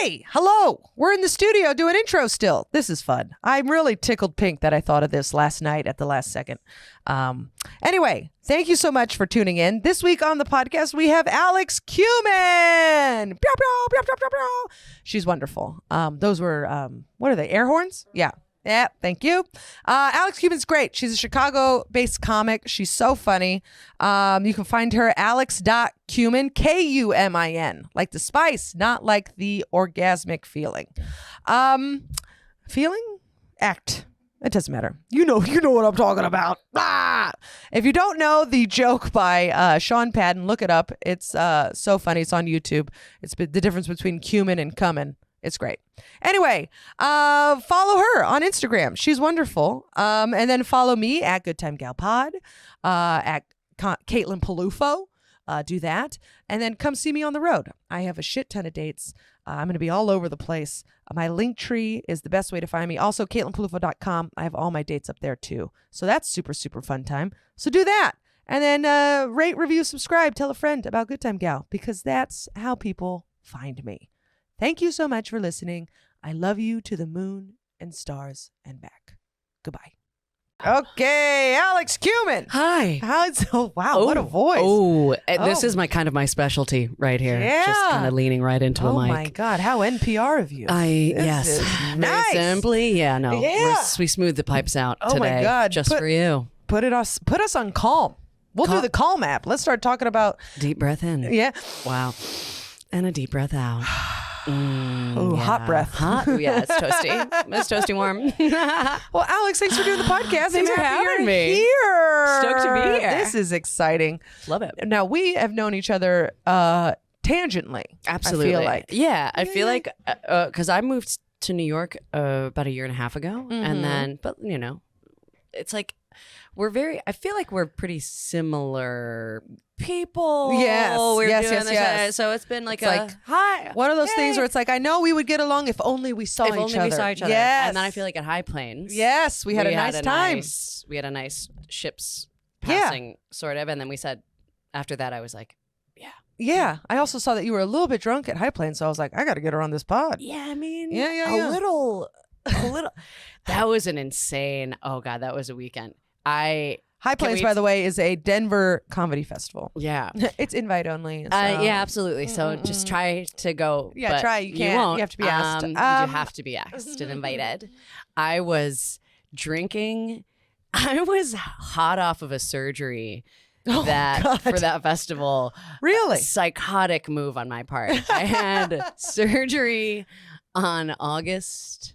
Hey, hello. We're in the studio doing intro still. This is fun. I'm really tickled pink that I thought of this last night at the last second. Anyway, thank you so much for tuning in. This week on the podcast, we have Alex Kumin. Pew, pew, pew, pew, pew, pew. She's wonderful. Those were, what are they, air horns? Yeah. Yeah, thank you. Alex Kumin's great. She's a Chicago-based comic. She's so funny. You can find her alex.kumin, Kumin, like the spice, not like the orgasmic feeling. Feeling? Act. It doesn't matter. You know what I'm talking about. Ah! If you don't know the joke by Sean Padden, look it up. It's so funny. It's on YouTube. It's the difference between cumin and cumin. It's great. Anyway, follow her on Instagram. She's wonderful. And then follow me at Good Time Gal Pod, at Caitlin Peluffo. Do that. And then come see me on the road. I have a shit ton of dates. I'm going to be all over the place. My link tree is the best way to find me. Also, CaitlinPeluffo.com. I have all my dates up there too. So that's super, super fun time. So do that. And then rate, review, subscribe. Tell a friend about Good Time Gal because that's how people find me. Thank you so much for listening. I love you to the moon and stars and back. Goodbye. Okay, Alex Kumin. Hi. What a voice. This is my specialty right here. Yeah. Just kind of leaning right into a mic. Oh my God, how NPR of you. Yes. Nice. Very simply, we smooth the pipes out today. Oh my God. Just for you. Put us on calm. We'll do the calm app. Let's start talking about deep breath in. Yeah. Wow. And a deep breath out. Hot breath. Hot? Yeah, it's toasty. It's toasty warm. Well, Alex, thanks for doing the podcast. Thanks for having me. Here. Stoked to be here. This is exciting. Love it. Now, we have known each other tangentially. Absolutely. I feel like. Yeah, I feel like, because I moved to New York about a year and a half ago. Mm-hmm. And then, but it's like, I feel like we're pretty similar people. Yes. Yes. So it's been like hi. One of those things where it's like, I know we would get along if only we saw each other. Yes. And then I feel like at High Plains. Yes. We had a nice time. We had a nice ships passing sort of. And then we said, after that, I was like, yeah. I also saw that you were a little bit drunk at High Plains. So I was like, I got to get her on this pod. Yeah. I mean, a little. That was an insane, that was a weekend. High Plains, by the way, is a Denver comedy festival. Yeah. It's invite only. So. Yeah, absolutely. So just try to go. Yeah, but try. You can't. You won't. You have to be asked. You have to be asked and invited. I was drinking. I was hot off of a surgery for that festival. Really? Psychotic move on my part. I had surgery on August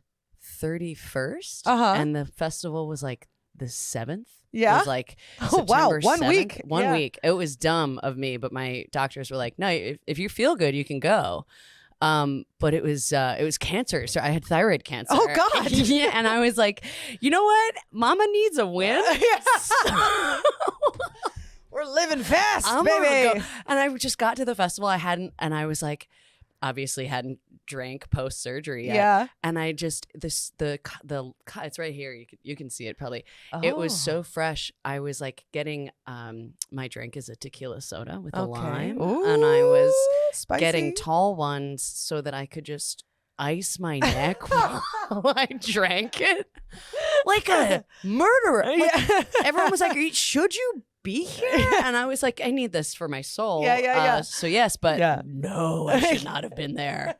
31st. And the festival was like the 7th. Yeah. It was like September 1 7th. week. One week. It was dumb of me, but my doctors were like, no, if you feel good, you can go. But it was cancer. So I had thyroid cancer. Oh God. Yeah. And I was like, you know what? Mama needs a win. We're living fast, I'm baby. Go. And I just got to the festival. I was like, obviously hadn't drank post surgery yet. Yeah. And I just it's right here. You can see it probably. Oh. It was so fresh. I was like getting my drink is a tequila soda with a lime. Ooh, and I was spicy. Getting tall ones so that I could just ice my neck while I drank it. Like a murderer. Like, everyone was like, should you be here? And I was like, I need this for my soul. Yeah. So yes, but no, I should not have been there.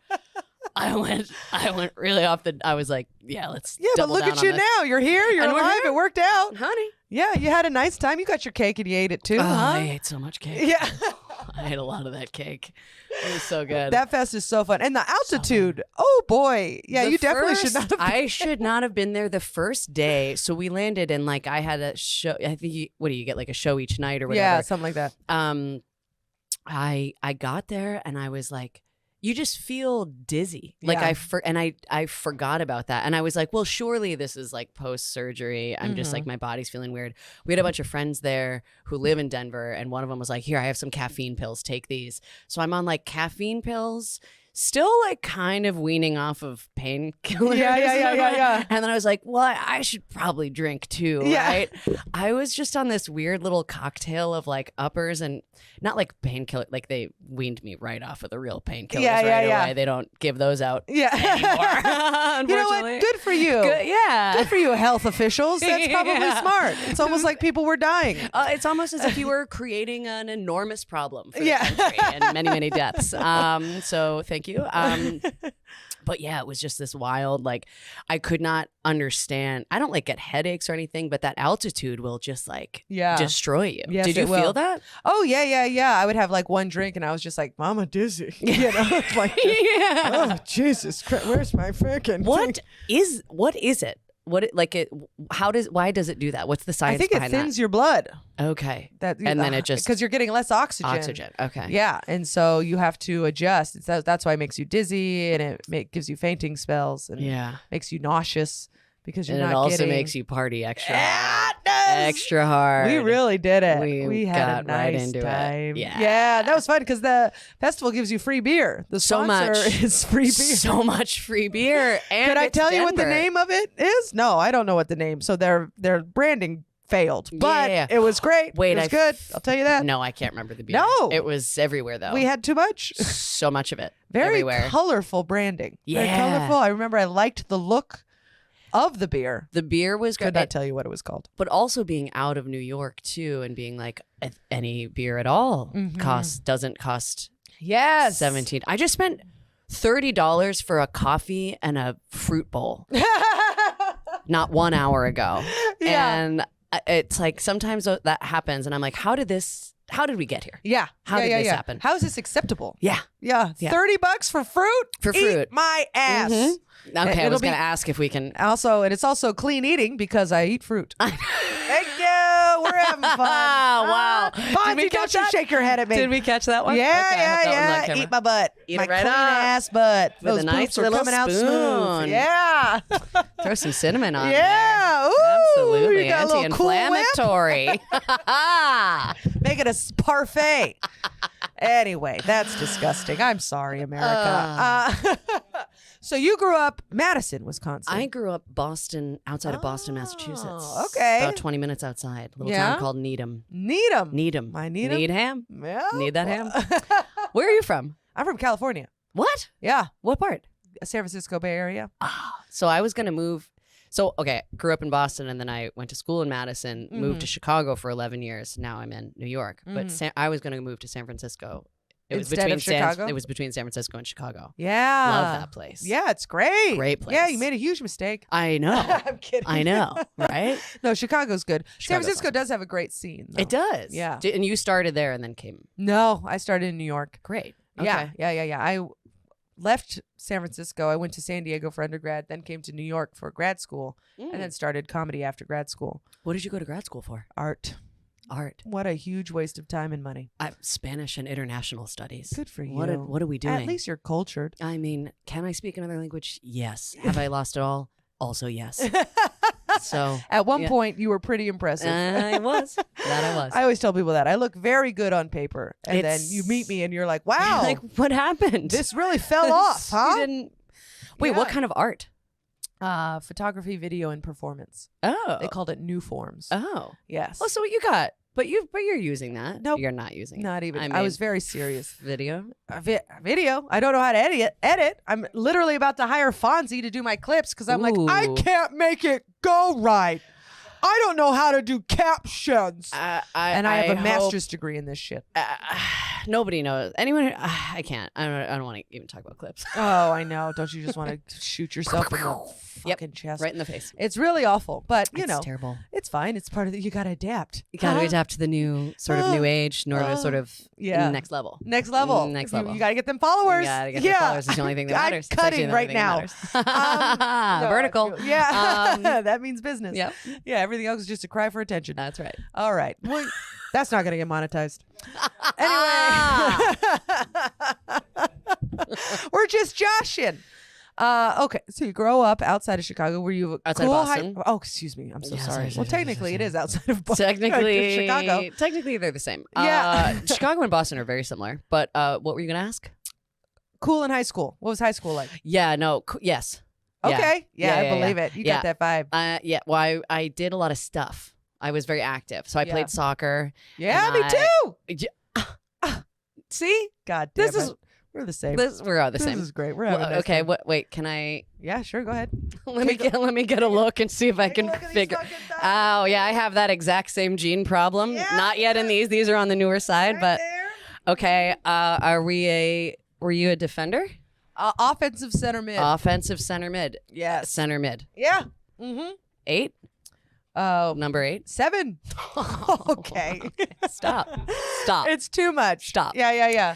I went really off I was like, let's but look at you now. You're here. You're alive. It worked out. Honey. Yeah, you had a nice time. You got your cake and you ate it too. I ate so much cake. Yeah. I ate a lot of that cake. It was so good. That fest is so fun. And the altitude. Oh boy. Yeah, you definitely should not have I should not have been there the first day. So we landed and like I had a show. I think what do you get, like a show each night or whatever? Yeah, something like that. I got there and I was like, you just feel dizzy. Like I forgot about that. And I was like, well, surely this is like post-surgery. I'm just like, my body's feeling weird. We had a bunch of friends there who live in Denver. And one of them was like, here, I have some caffeine pills. Take these. So I'm on like caffeine pills, still like kind of weaning off of painkillers. Yeah. And then I was like, well, I should probably drink too, right? I was just on this weird little cocktail of like uppers and not like painkiller. Like they weaned me right off of the real painkillers away. They don't give those out anymore. Unfortunately. You know what? Good for you. Good for you, health officials. That's probably smart. It's almost like people were dying. It's almost as if you were creating an enormous problem for the country and many, many deaths. So thank you. But yeah, it was just this wild, like, I could not understand. I don't like get headaches or anything, but that altitude will just like destroy you. Yes, Did you feel that? Oh, yeah. I would have like one drink and I was just like, Mama dizzy. You know, like, oh, Jesus Christ, where's my freaking What is it? Why does it do that? What's the science behind that? I think it thins your blood. Okay. And then it just... Because you're getting less oxygen. Okay. Yeah. And so you have to adjust. That's why it makes you dizzy and it gives you fainting spells and makes you nauseous because you're not getting... And it also makes you party extra hard. Extra hard. We really did it. We had got a nice right into time. it. Yeah. That was fun because the festival gives you free beer. The sponsor is free beer. So much free beer. And Could I tell you what the Denver. name of it is? No, I don't know what the name. So their branding failed, but it was great. It was good. I'll tell you that. No, I can't remember the beer. No. It was everywhere though. We had too much. So much of it. Very everywhere. colorful branding. Yeah. Very colorful. I remember I liked the look of the beer. The beer was great. Could not tell you what it was called. But also being out of New York too and being like any beer at all doesn't cost 17. I just spent $30 for a coffee and a fruit bowl. Not 1 hour ago. And it's like sometimes that happens and I'm like, how did we get here? Yeah. How did this happen? How is this acceptable? Yeah. $30 for fruit? For fruit. Eat my ass. Okay, I was going to ask if we can... And it's also clean eating because I eat fruit. Thank you. We're having fun. Wow. Fonzie, don't you shake your head at me. Did we catch that one? Yeah. Eat my butt. Eat my it right clean up. ass butt. With Those a nice boobs are little coming out spoon. smooth. Yeah. Throw some cinnamon on Yeah. there. Ooh, Absolutely. you got a little Cool Whip? Anti-inflammatory. Make it a parfait. Anyway, that's disgusting. I'm sorry, America. So you grew up Madison, Wisconsin. I grew up outside of Boston, Massachusetts. Okay. About 20 minutes outside. A little town called Needham. Needham. I Needham? need ham. Yeah. Need that ham. Where are you from? I'm from California. What? Yeah. What part? San Francisco Bay Area. So I was going to move. So, okay, grew up in Boston and then I went to school in Madison, moved to Chicago for 11 years. Now I'm in New York. But I was going to move to San Francisco. Instead of Chicago? It was between San Francisco and Chicago. Yeah. Love that place. Yeah, it's great. Great place. Yeah, you made a huge mistake. I know. I'm kidding. I know, right? No, Chicago's good. San Chicago's Francisco awesome. does have a great scene, though. It does. Yeah. And you started there and then came. No, I started in New York. Great. Yeah, Okay. yeah. I left San Francisco. I went to San Diego for undergrad, then came to New York for grad school, and then started comedy after grad school. What did you go to grad school for? Art. What a huge waste of time and money. Spanish and international studies. Good for you. What are we doing? At least you're cultured. I mean, can I speak another language? Yes. Have I lost it all? Also, yes. So at one point, you were pretty impressive. I was. That I was. I always tell people that I look very good on paper, and then you meet me, and you're like, "Wow, like what happened? This really fell off, huh?" You didn't... Wait, what kind of art? Photography, video, and performance. Oh, they called it New Forms. Oh, yes. Oh, so what you got? But you're using that. Nope. You're not using it. Not even. I was very serious. Video? Video. I don't know how to edit. I'm literally about to hire Fonzie to do my clips because I'm like, I can't make it go right. I don't know how to do captions. I have a master's degree in this shit. Nobody knows. Anyone? I can't. I don't want to even talk about clips. Oh, I know. Don't you just want to shoot yourself in the fucking chest? Right in the face. It's really awful, but you know, terrible. It's fine. It's part of you got to adapt. You got to adapt to the new sort of new age, sort of next level. Next level. Next level. You got to get them followers. You got to get them followers. It's the only thing that matters. I'm cutting right now. Vertical. Yeah. That means business. Yep. Yeah. Everything else is just a cry for attention. That's right. All right. Well, that's not going to get monetized. Anyway. We're just joshing. Okay, so you grow up outside of Chicago. Were you outside of Boston? Oh, excuse me. I'm so sorry. Well, technically, it is outside of Boston. Technically, Chicago. Technically, they're the same. Yeah. Chicago and Boston are very similar. But what were you going to ask? cool in high school? What was high school like? Yeah, no, yes. Okay. Yeah, I Yeah. believe it. You got that vibe. Yeah, well, I did a lot of stuff. I was very active. So I played soccer. Yeah, and me too. See? God damn This it. is We're the same. we're all the same. This is great. We're having a nice okay, time. wait, can I Yeah, sure. Go ahead. let me get a look and see if I Take a can look at these figure. fucking thighs. Oh, yeah, I have that exact same gene problem. Yeah, Not yet in these. These are on the newer side, Right but there. okay, were you a defender? Offensive center mid. Offensive center mid. Yes. Center mid. Yeah. Mm-hmm. 8? Oh, Number 8? 7. Okay. Stop. Stop. It's too much. Stop. Yeah.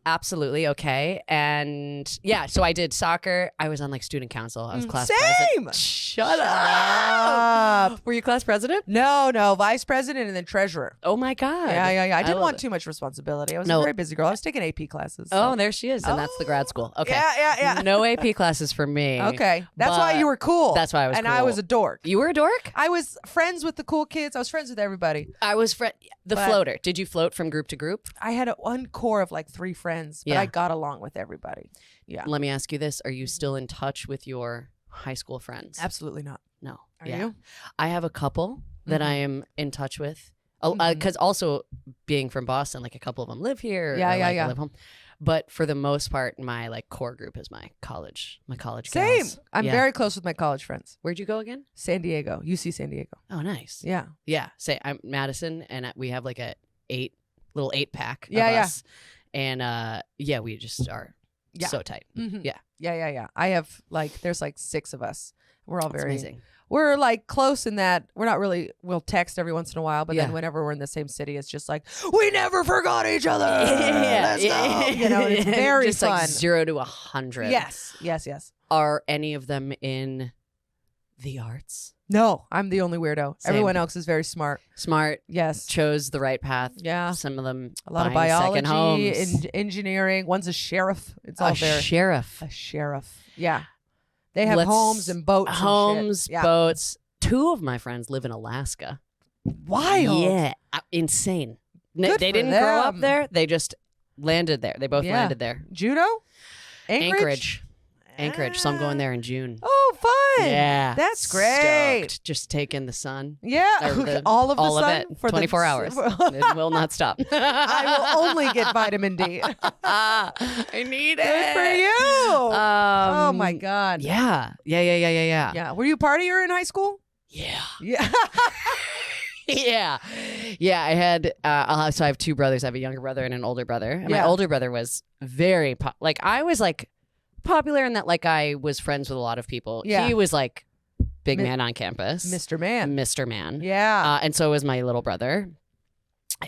Absolutely okay. And yeah, so I did soccer. I was on like student council. I was class Same. president. Shut up. Were you class president? No. Vice president and then treasurer. Oh my God. Yeah. I didn't love want it. too much responsibility. I was No. a very busy girl. I was taking AP classes. Oh, so. there she is. And that's the grad school. Okay. Yeah. No AP classes for me. Okay. That's why But you were cool. that's why I was And cool. I was a dork. You were a dork? I was friends with the cool kids. I was friends with everybody. I was the But- floater. Did you float from group to group? I had one core of like 3 friends, but Yeah. I got along with everybody. Yeah. Let me ask you this. Are you still in touch with your high school friends? Absolutely not. No. Are you? I have a couple that I am in touch with. Mhm. Because also being from Boston, like a couple of them live here. Yeah, or, like, yeah. live home. But for the most part, my like core group is my college Same. gals. I'm Yeah. very close with my college friends. Where'd you go again? San Diego, UC San Diego. Oh, nice. Yeah. Yeah. Say I'm Madison, and we have like a little 8-pack. Yeah, of yeah. us. And yeah, we just are Yeah. so tight. Mhm. Yeah. Yeah. I have like, there's like 6 of us. We're all That's very, amazing. we're like close in that we're not really, we'll text every once in a while, but Yeah. then whenever we're in the same city, it's just like, we never forgot each other. Yeah, Let's go. You know, it's very just fun. like 0 to 100. Yes. Are any of them in the arts? No, I'm the only weirdo. Same. Everyone else is very smart. Smart, Yes. chose the right path. Yeah. Some of them A lot of buying second biology, homes. engineering. One's a sheriff. It's all A there. sheriff. A sheriff. Yeah. They have Let's- homes and boats. and shit. Homes, Yeah. boats. 2 of my friends live in Alaska. Wild. Yeah. Insane. Good They for didn't grow up them. there. They just landed there. They both Yeah. landed there. Judo? Anchorage. Anchorage. So I'm going there in June. Oh, fun. Yeah. That's great. Stoked. Just taking the sun. Yeah. Or the- all of the all sun of it. for 24 hours. It will not stop. I will only get vitamin D. I need it. Good for you. Oh my God. Yeah. Yeah. Were you a partier in high school? Yeah. Yeah. Yeah. I had. So I have 2 brothers. I have a younger brother and an older brother. And my Yeah. older brother was very like I was like popular in that like I was friends with a lot of people. Yeah. He was like big Mi- man on campus, Mr. Man. Mr. Man. Yeah. And so was my little brother.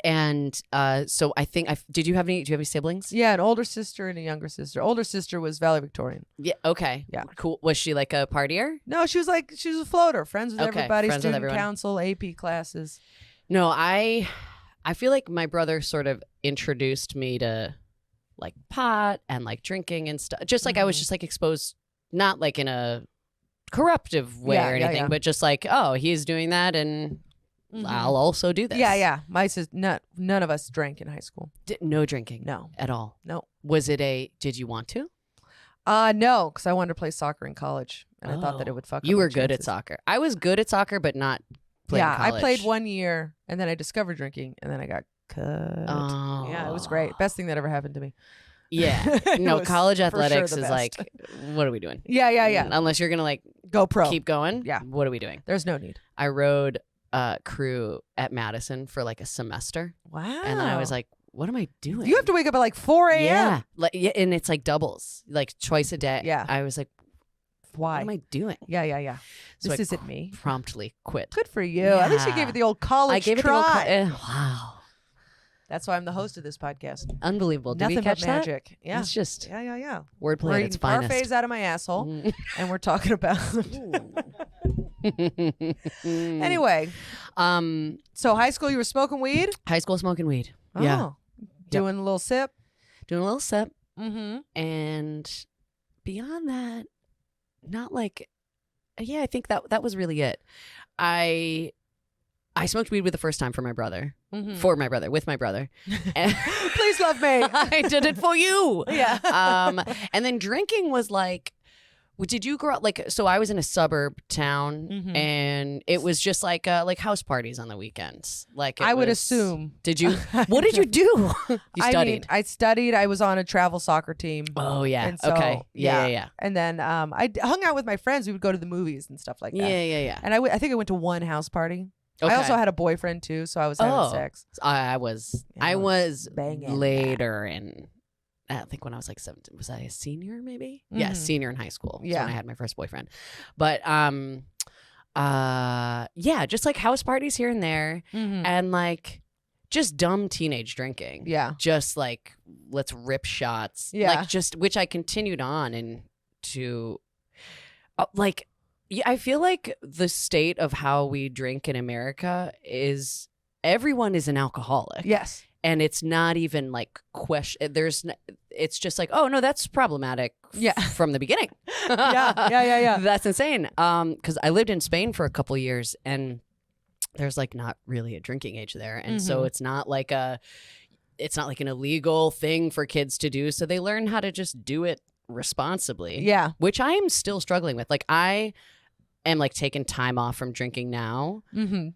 And so I think did you have any siblings? Yeah, an older sister and a younger sister. Older sister was valedictorian. Yeah. Okay. Yeah. Cool. Was she like a partier? No, she was a floater, friends with Okay, everybody, friends with student everyone. council, AP classes. No, I feel like my brother sort of introduced me to like pot and like drinking and stuff. Just like I was Mhm. just like exposed, not like in a corruptive way Yeah, or yeah, anything, yeah. but just like, oh, he's doing that and Mhm. I'll also do this. Yeah. My sister, none of us drank in high school. No drinking. No. At all. No. Was it did you want to? No, because I wanted to play soccer in college, and I thought that Oh. it would fuck. You up my were good at chances. soccer. I was good at soccer, but not playing Yeah, I college. played 1 year, and then I discovered drinking, and then I got cut. Oh. Yeah, it was great. Best thing that ever happened to me. Yeah. It No, was college for sure athletics the is best. like, what are we doing? Yeah. Unless you're going to like Go pro. keep going. Yeah. What are we doing? There's no need. I rode crew at Madison for like a semester. Wow. And then I was like, what am I doing? you have to wake up at like 4 a.m. Yeah. And it's like doubles, like twice a day. Yeah. I was like, Why? what am I doing? Yeah. So This I isn't me. promptly quit. Good for you. At least you gave Yeah. it the old college I gave it try. the old wow. That's why I'm the host of this podcast. Unbelievable. Did Nothing we catch but that? magic. Yeah. It's just Yeah. wordplay We're at eating its finest. parfaits out of my asshole, Mm. and we're talking about. Anyway, so high school, you were smoking weed. High school smoking weed. Oh. Yeah. Doing a little sip. Doing a little sip. Mm-hmm. And beyond that, not like, yeah, I think that was really it. I smoked weed with the first time for my brother. for my brother, with my brother. And Please love me. I did it for you. Yeah. And then drinking was like, did you grow up like? So I was in a suburb town, and it was just like house parties on the weekends. Like I would assume. Did you? What did you do? You studied. I studied. I was on a travel soccer team. Oh yeah. And so, okay. Yeah. And then I hung out with my friends. We would go to the movies and stuff like that. Yeah. And I think I went to one house party. Okay. I also had a boyfriend too, so I was having sex. I was banging later in. I think when I was like 17, was I a senior maybe? Yeah, senior in high school. Yeah. When I had my first boyfriend. But yeah, just like house parties here and there, and like just dumb teenage drinking. Yeah. Just like let's rip shots. Yeah. Like just which I continued on into like I feel like the state of how we drink in America is everyone is an alcoholic. Yes. And it's not even like question. It's just like, oh no, that's problematic. From the beginning. Yeah. That's insane. Because I lived in Spain for a couple years, and there's like not really a drinking age there, and so it's not like an illegal thing for kids to do. So they learn how to just do it responsibly. Yeah. Which I am still struggling with. Like I am like taking time off from drinking now, and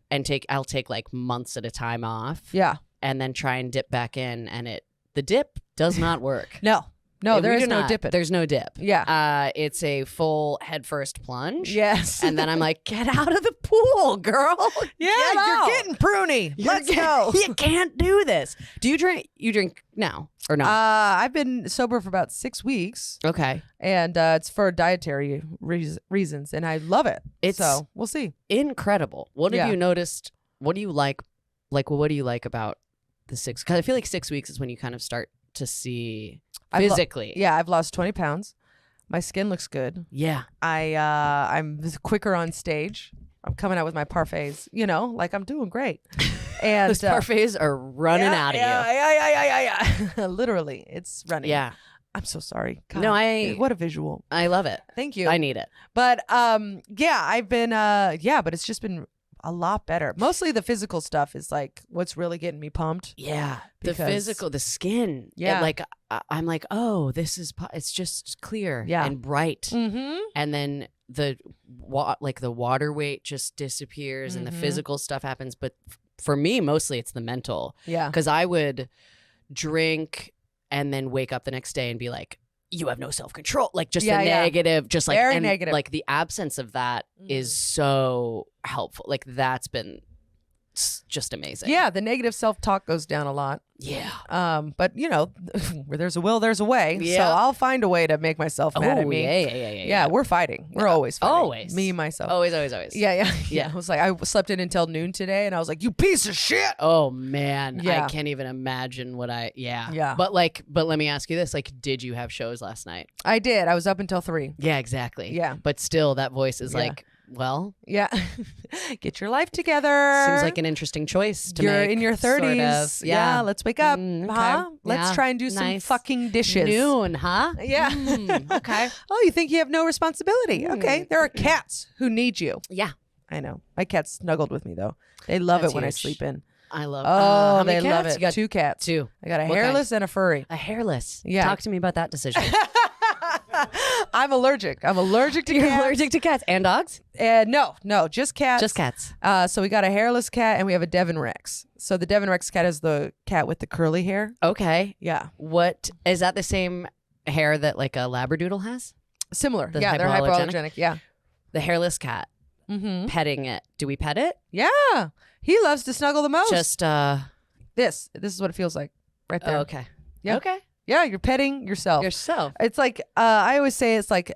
I'll take like months at a time off. Yeah. And then try and dip back in, and the dip does not work. No, there is no dipping. There's no dip. Yeah. It's a full headfirst plunge. Yes. And then I'm like, get out of the pool, girl. Yeah, you're getting pruny. Let's go. You can't do this. Do you drink? You drink now or not? I've been sober for about 6 weeks. Okay. And it's for dietary reasons, and I love it. So we'll see. Incredible. What have you noticed? What do you like? Like, well, what do you like about the 6? Because I feel like 6 weeks is when you kind of start to see physically. I've lost 20 pounds. My skin looks good. Yeah. I'm quicker on stage. I'm coming out with my parfaits. Like I'm doing great. And those parfaits are running out of you. Yeah. Literally, it's running. Yeah. I'm so sorry. God, No, what a visual. I love it. Thank you. I need it. But I've been but it's just been a lot better. Mostly the physical stuff is like what's really getting me pumped. Yeah. The physical, the skin. Yeah. Like I'm like, oh, this is, it's just clear and bright. And then the water weight just disappears and the physical stuff happens. But for me, mostly it's the mental. Yeah. Because I would drink and then wake up the next day and be like, you have no self-control. Like just the negative, just like very negative. Like the absence of that is so helpful. Like that's been just amazing. Yeah, the negative self-talk goes down a lot. Yeah. But where there's a will, there's a way. Yeah. So I'll find a way to make myself mad at me. Yeah. We're fighting. We're always fighting. Always. Me, myself. Always. Yeah. I was like, I slept in until noon today, and I was like, you piece of shit. Oh man. Yeah. I can't even imagine what Yeah. But let me ask you this. Like, did you have shows last night? I did. I was up until 3. Yeah, exactly. Yeah. But still that voice is like, well, yeah. Get your life together. Seems like an interesting choice to You're make. in your 30s. Sort of. Yeah. Let's wake up. Okay. Huh? Let's Yeah. try and do some Nice. fucking dishes. Noon, huh? Yeah. Okay. Oh, you think you have no responsibility? Okay. There are cats who need you. Yeah. I know. My cats snuggled with me though. They love That's it when I huge. sleep in. I love. Oh, how many they love cats? it. You got 2 cats. 2. I got a What hairless and a furry. A hairless. Yeah. Talk to me about that decision. I'm allergic. I'm allergic to You're cats. allergic to cats and dogs? No, just cats. Just cats. So we got a hairless cat and we have a Devon Rex. So the Devon Rex cat is the cat with the curly hair. Okay. Yeah. What is that? The same hair that like a Labradoodle has? Similar. The Yeah, they're hypoallergenic? hypoallergenic. Yeah. The hairless cat. Mm-hmm. Petting it. Do we pet it? Yeah. He loves to snuggle the most. Just This is what it feels like right there. oh, okay. Yeah. Okay. Yeah, you're petting yourself. Yourself. It's like I always say it's like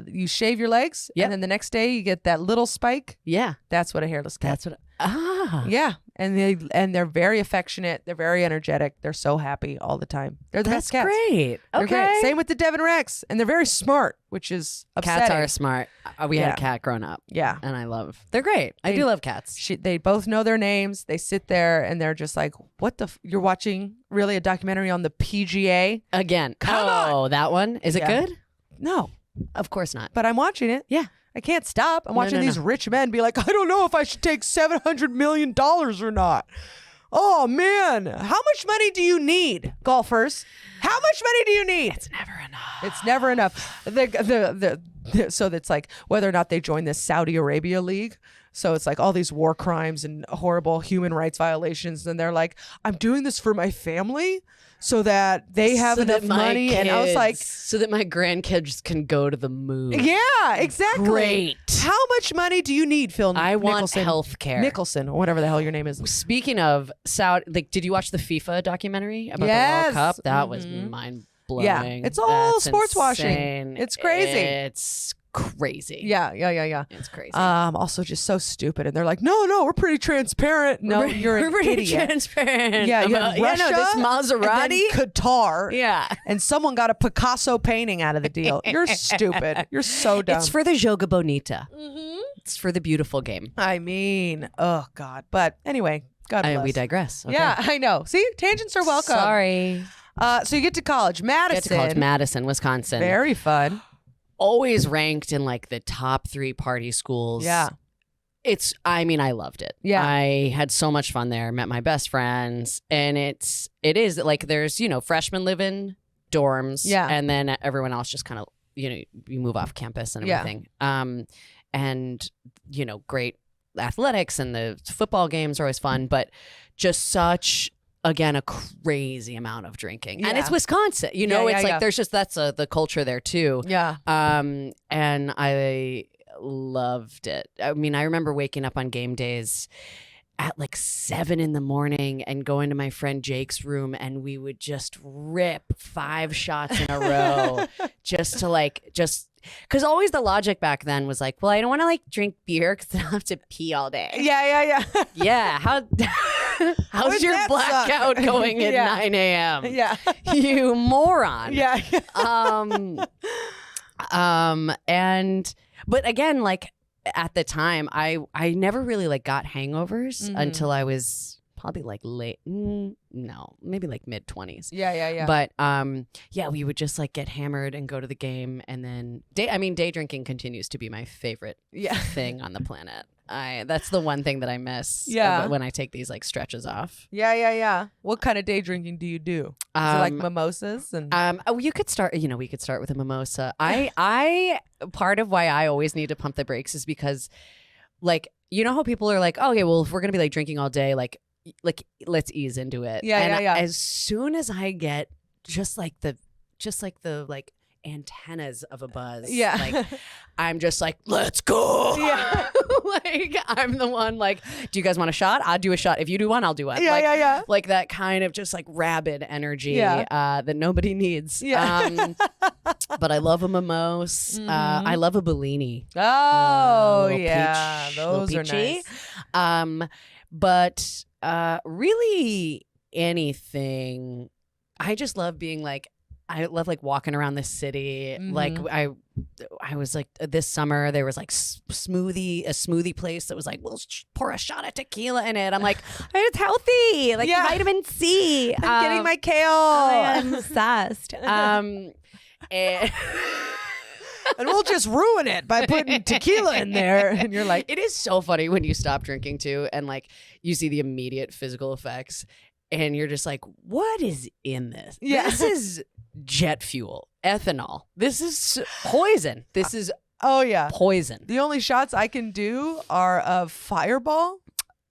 you shave your legs Yep. and then the next day you get that little spike. Yeah. That's what a hairless cat. That's what. Yeah, and they're very affectionate. They're very energetic. They're so happy all the time. They're the That's best cats. great. They're Okay. great. Same with the Devon Rex, and they're very smart, which is upsetting. Cats are smart. We had Yeah. a cat growing up, Yeah, and I love. They're great. I do love cats. they both know their names. They sit there and they're just like, "What the? You're watching really a documentary on the PGA? Again. Come on. That one. Is it Yeah. good? No, Of course not. but I'm watching it. Yeah. I can't stop. I'm No, watching no, these no. rich men be like, I don't know if I should take $700 million or not. Oh man, how much money do you need, golfers? How much money do you need? It's never enough. It's never enough. So it's like whether or not they join this Saudi Arabia league. So it's like all these war crimes and horrible human rights violations. And they're like, I'm doing this for my family so that they have enough money. And I was like, so that my grandkids can go to the moon. yeah, exactly. Great. How much money do you need, Phil? I want Nicholson? health care. Nicholson, or whatever the hell your name is. Speaking of Saudi, like, did you watch the FIFA documentary about Yes. the World Cup? That was mind blowing. Yeah, it's all That's sports washing. insane. It's crazy. It's crazy. Yeah. It's crazy. Also just so stupid. And they're like, no, we're pretty transparent. No, you're an We're pretty idiot. transparent. Yeah, you about, had Russia, this and Maserati. then Qatar. Yeah. And someone got a Picasso painting out of the deal. You're stupid. You're so dumb. It's for the Joga Bonita. It's for the beautiful game. I mean, oh God. But anyway, God bless. We digress. Okay. Yeah, I know. See, tangents are welcome. Sorry. So you get to college, Madison. Madison, Wisconsin. Very fun. Always ranked in like the top 3 party schools. Yeah. I loved it. Yeah. I had so much fun there, met my best friends, and it is like there's, freshmen live in dorms. Yeah. And then everyone else just kind of, you move off campus and everything. And, great athletics and the football games are always fun, but just such, again, a crazy amount of drinking. And it's Wisconsin, it's like there's just, that's the culture there too. Yeah. And I loved it. I mean, I remember waking up on game days at like 7 a.m. and going to my friend Jake's room, and we would just rip 5 shots in a row just because always the logic back then was like, well, I don't want to like drink beer because I have to pee all day. Yeah. Yeah. How's your blackout going at 9 a.m.? Yeah. You moron. Yeah. But again, like at the time, I never really like got hangovers until I was probably like maybe like mid 20s. Yeah. But we would just like get hammered and go to the game, and then day drinking continues to be my favorite thing on the planet. That's the one thing that I miss when I take these like stretches off. Yeah. What kind of day drinking do you do? Is it like mimosas and you could start, we could start with a mimosa. I part of why I always need to pump the brakes is because like, how people are like, oh, okay, well, if we're going to be like drinking all day, like let's ease into it. Yeah. As soon as I get just like the like antennas of a buzz, like I'm just like, let's go. Yeah. Like I'm the one like, do you guys want a shot? I'll do a shot. If you do one, I'll do one. Yeah. Like that kind of just like rabid energy that nobody needs. Yeah. But I love a mimosa. I love a Bellini. Oh, Little yeah. peach, Those little are nice. But really anything. I just love being like, I love like walking around the city. Like I was like this summer there was like a smoothie place that was like, we'll pour a shot of tequila in it. I'm like, it's healthy, like vitamin C. I'm getting my kale. I'm obsessed. And we'll just ruin it by putting tequila in there. And you're like, it is so funny when you stop drinking too, and like you see the immediate physical effects, and you're just like, what is in this? Yeah. This is jet fuel, ethanol. This is poison. This is poison. The only shots I can do are of Fireball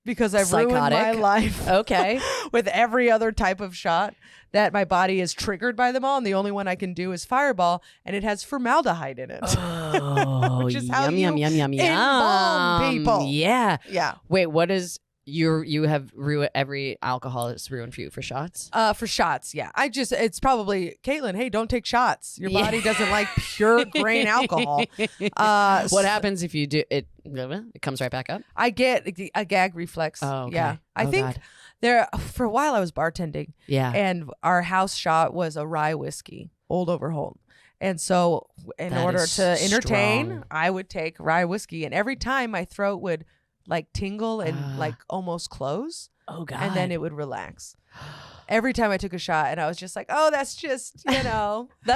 because I've ruined my life. Okay. With every other type of shot that my body is triggered by them all, and the only one I can do is Fireball, and it has formaldehyde in it. Oh, which is how yum, you yum, yum, yum, embalm people. Yeah. Yeah. Wait, what is you have ruined every alcohol is ruined for you for shots? For shots, yeah. It's probably Caitlin. Hey, don't take shots. Your body doesn't like pure grain alcohol. What happens if you do it? It comes right back up. I get a gag reflex. Oh, okay. Yeah. I think for a while I was bartending. Yeah. And our house shot was a rye whiskey, Old Overholt. And so in order to entertain, strong. I would take rye whiskey, and every time my throat would like tingle and like almost close. Oh God. And then it would relax. Every time I took a shot, and I was just like, oh, that's just, that's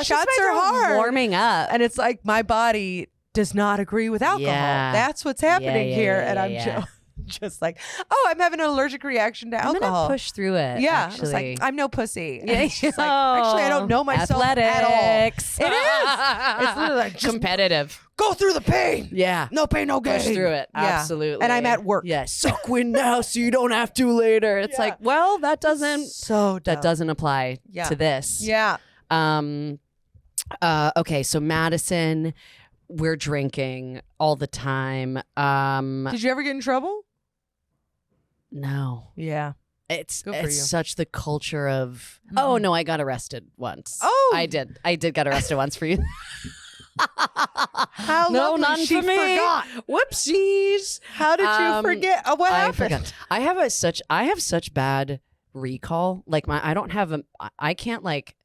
shots just are hard. Warming up. And it's like my body does not agree with alcohol. Yeah. That's what's happening here. Yeah, and I'm just like, oh, I'm having an allergic reaction to I'm alcohol. gonna push through it. Yeah, actually. it's like I'm no pussy. And Yeah, she's like, actually, I don't know myself Athletics. at all. It is. It's literally like, just competitive. go through the pain. Yeah. No pain, no gain. Push through it. Yeah. Absolutely. And I'm at work. Yeah. Suck wind now so you don't have to later. It's Yeah. like, well, that doesn't apply Yeah. to this. Yeah. Okay, so Madison, we're drinking all the time. Did you ever get in trouble? No. Yeah. It's Good for you. such the culture of oh no, I got arrested once. Oh. I did get arrested once for you. How No, lovely. none She for me. forgot. Whoops. How did you forget? What I happened? forgot. I have such bad recall. Like I can't like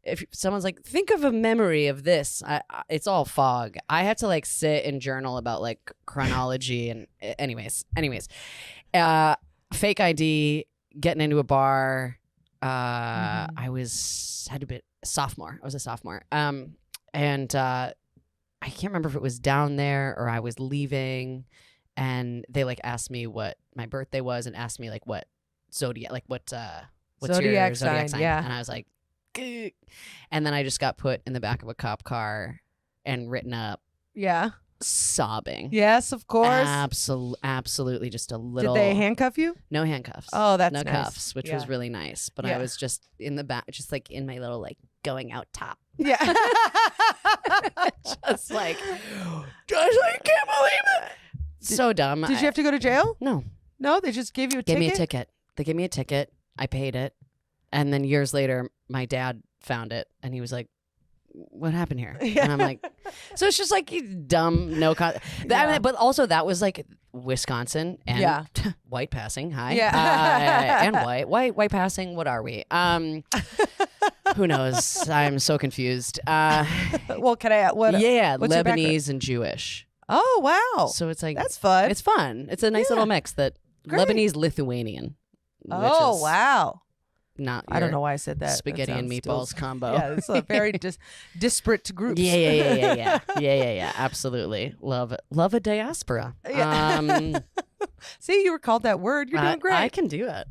if someone's like think of a memory of this. It's all fog. I had to like sit and journal about like chronology and anyways. Fake ID, getting into a bar. I was a sophomore. And I can't remember if it was down there or I was leaving, and they like asked me what my birthday was and asked me like what zodiac, like what's your Zodiac zodiac sign, sign? yeah. And I was like, "Gah." And then I just got put in the back of a cop car and written up, Yeah. sobbing. Yes, of course. Absolutely, just a little. Did they handcuff you? No handcuffs. Oh, that's no nice. cuffs, which was Yeah. really nice. But Yeah. I was just in the back, just like in my little like going out top. Yeah. Just like, I can't believe it. So dumb. Did you have to go to jail? No. No, they just gave you a Gave ticket. me a ticket. They gave me a ticket. I paid it. And then years later, my dad found it and he was like, what happened here? Yeah. And I'm like, so it's just like dumb, no Yeah. but also that was like Wisconsin and Yeah. white passing. Hi. Yeah. And white passing. What are we? Who knows? I'm so confused. Well, can I? What? Yeah, what's your background? Lebanese and Jewish. Oh wow, So it's like that's fun. it's fun. It's a nice Yeah. little mix that Great. Lebanese Lithuanian. Which Oh is wow. Not I don't your know why I said that. That spaghetti and sounds meatballs still- combo. Yeah, it's a very disparate groups. Yeah. Absolutely. Love a diaspora. Yeah. See, you were called that word. You're doing great. I can do it.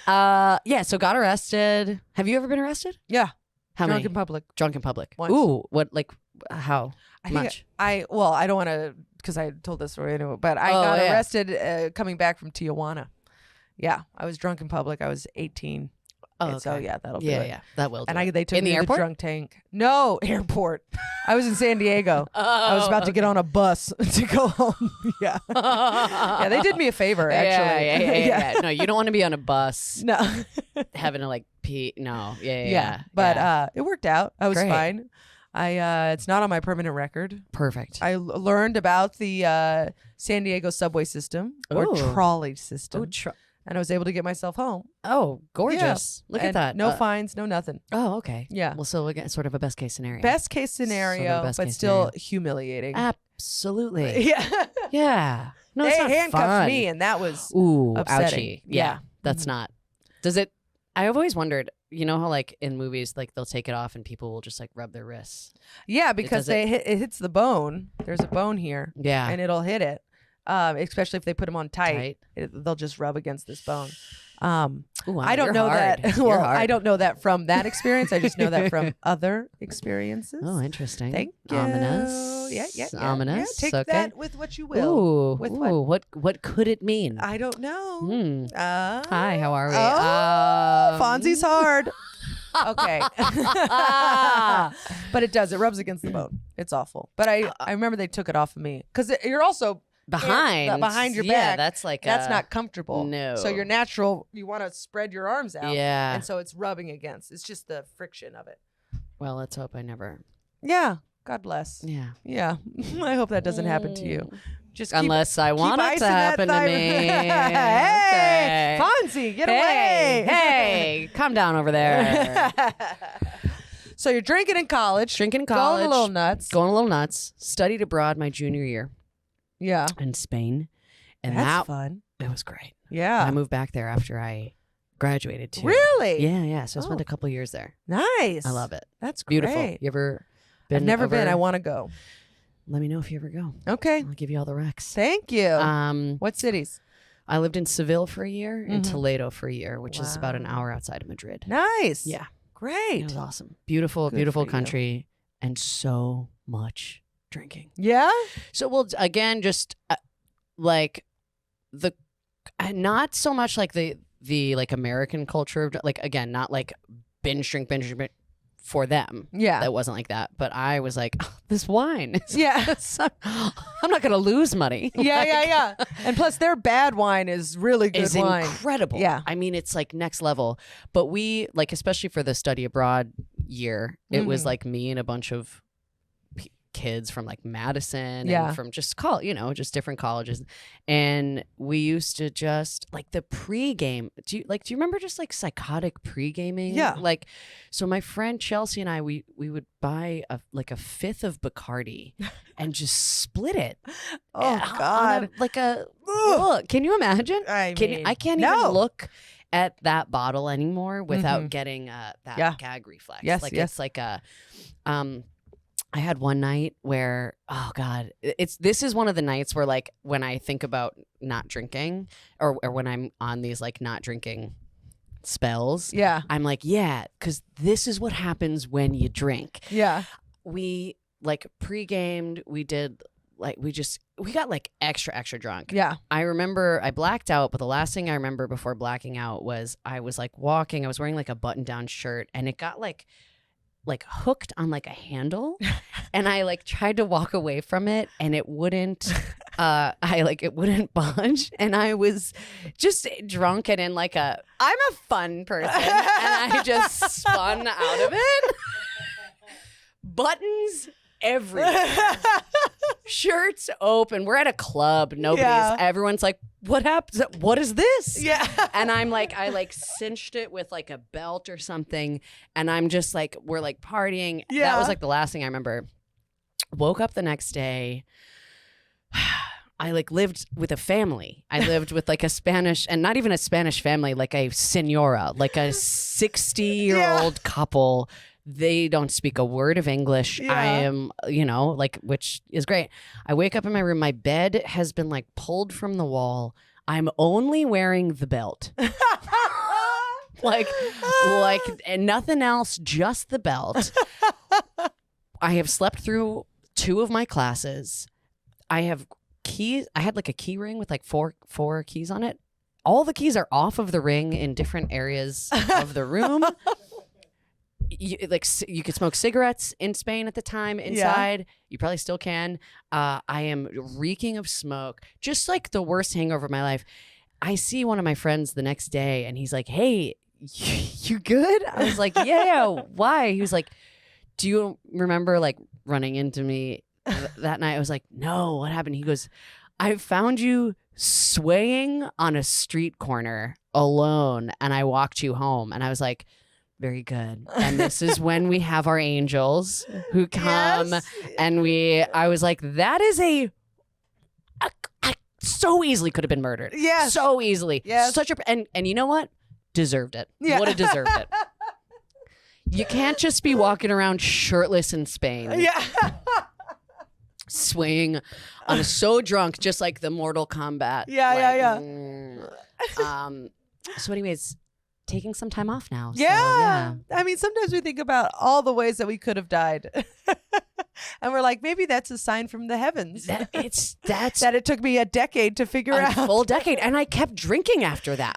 Yeah. So got arrested. Have you ever been arrested? Yeah. How Drunk many? in public. Drunk in public. Once. Ooh. What? Like how I think much? I don't want to because I told this story anyway, but I Oh, got yeah. arrested coming back from Tijuana. Yeah, I was drunk in public. I was 18. Oh, And so okay. yeah, that'll do Yeah. it. Yeah. That will. And do it. they took in me the to airport. the drunk tank. No, airport. I was in San Diego. I was about to get on a bus to go home. Yeah. Yeah, they did me a favor, actually. Yeah. No, you don't want to be on a bus No. having to like pee. No. Yeah. Yeah. But it worked out. I was Great. fine. It's not on my permanent record. perfect. I learned about the San Diego subway system or Ooh. trolley system. Oh, And I was able to get myself home. oh, gorgeous. Look at And that. No fines, no nothing. Oh, okay. Yeah. Well, so again, sort of a best case scenario. Best case scenario, best but case still scenario. humiliating. Absolutely. Yeah. Yeah. No, They it's not handcuffed fun. me, and that was Ooh, upsetting. ouchie. Yeah. That's not. Does it? I've always wondered. You know how like in movies, like they'll take it off and people will just like rub their wrists. yeah because does it hits the bone. There's a bone here, Yeah. and it'll hit it. Especially if they put them on tight, Tight. they'll just rub against this bone. Ooh, wow, I don't you're know hard. that. You're Well, hard. I don't know that from that experience. I just know that from other experiences. Oh, interesting. Thank you. Ominous. Yeah. Ominous. Yeah, take okay. that with what you will. Ooh. With ooh. What could it mean? I don't know. Hmm. Hi, Hi. How are we? Fonzie's hard. Okay. But it does. It rubs against the bone. It's awful. But I remember they took it off of me because you're also behind your Yeah, back. that's like that's not comfortable. no. So you're natural. You want to spread your arms out. Yeah. And so it's rubbing against. It's just the friction of it. Well, let's hope I never. Yeah. God bless. Yeah. Yeah. I hope that doesn't happen to you. Just keep, Unless I want it icing to that happen to thigh- me. Hey, Okay. Fonzie, get Hey, away. hey, calm down over there. So you're drinking in college. Drinking in Going college. a little nuts. Going a little nuts. Studied abroad my junior year Yeah. in Spain. And That's that fun. it was great. Yeah. I moved back there after I graduated too. Really? Yeah. So I spent Oh. a couple years there. Nice. I love it. That's Beautiful. great. You ever been? I've never been. over- I want to go. let me know if you ever go. Okay. I'll give you all the recs. Thank you. What cities? I lived in Seville for a year and Toledo for a year, which is about an hour outside of Madrid. Nice. Yeah. Great. It was awesome. Beautiful, Good beautiful for you. country and so much drinking. Yeah? So, well, again, just like the, not so much like the like American culture of, like, again, not like binge drink for them. Yeah. That wasn't like that. But I was like, oh, this wine. Yeah. I'm not going to lose money. Yeah, Like, yeah. And plus their bad wine is really good is wine. incredible. Yeah. I mean, it's like next level. But we, like, especially for the study abroad year, it was like me and a bunch of kids from like Madison Yeah. and from just just different colleges. And we used to just like the pregame. Do you remember just like psychotic pregaming? Yeah. Like, so my friend Chelsea and I, we would buy a fifth of Bacardi and just split it. Oh God. Look, can you imagine? I can't even look at that bottle anymore without getting that gag reflex. Yes, like yes. it's like a I had one night where, oh God, this is one of the nights where, like, when I think about not drinking or when I'm on these like not drinking spells, Yeah. I'm like, yeah, because this is what happens when you drink. Yeah. We like pre-gamed, we did like, we got like extra drunk. Yeah. I remember I blacked out, but the last thing I remember before blacking out was I was like walking, I was wearing like a button-down shirt and it got like hooked on like a handle and I like tried to walk away from it and it wouldn't it wouldn't budge and I was just drunk and in like I'm a fun person and I just spun out of it. Buttons everywhere. Shirts open. We're at a club. Everyone's like, what happened? What is this? Yeah. And I'm like, I like cinched it with like a belt or something. And I'm just like, we're like partying. Yeah. That was like the last thing I remember. Woke up the next day. I like lived with a family. I lived with like a Spanish, and not even a Spanish family, like a senora, like a 60-year-old couple. They don't speak a word of English. Yeah. I am, which is great. I wake up in my room. My bed has been like pulled from the wall. I'm only wearing the belt. And nothing else, just the belt. I have slept through 2 of my classes. I have keys. I had like a key ring with like four keys on it. All the keys are off of the ring in different areas of the room. You could smoke cigarettes in Spain at the time inside. Yeah. You probably still can. I am reeking of smoke. Just like the worst hangover of my life. I see one of my friends the next day and he's like, hey, you good? I was like, yeah, why? He was like, do you remember like running into me that night? I was like, no, what happened? He goes, I found you swaying on a street corner alone and I walked you home. And I was like, very good. And this is when we have our angels who come. Yes. And I was like, that is I so easily could have been murdered. Yes. So easily. Yes. And you know what? Deserved it. Yeah. Would have deserved it. You can't just be walking around shirtless in Spain. Yeah. Swaying on so drunk, just like the Mortal Kombat. Yeah. So anyways, taking some time off now. Yeah. So, I mean, sometimes we think about all the ways that we could have died. And we're like, maybe that's a sign from the heavens. That it took me a decade to figure out. A full decade. And I kept drinking after that.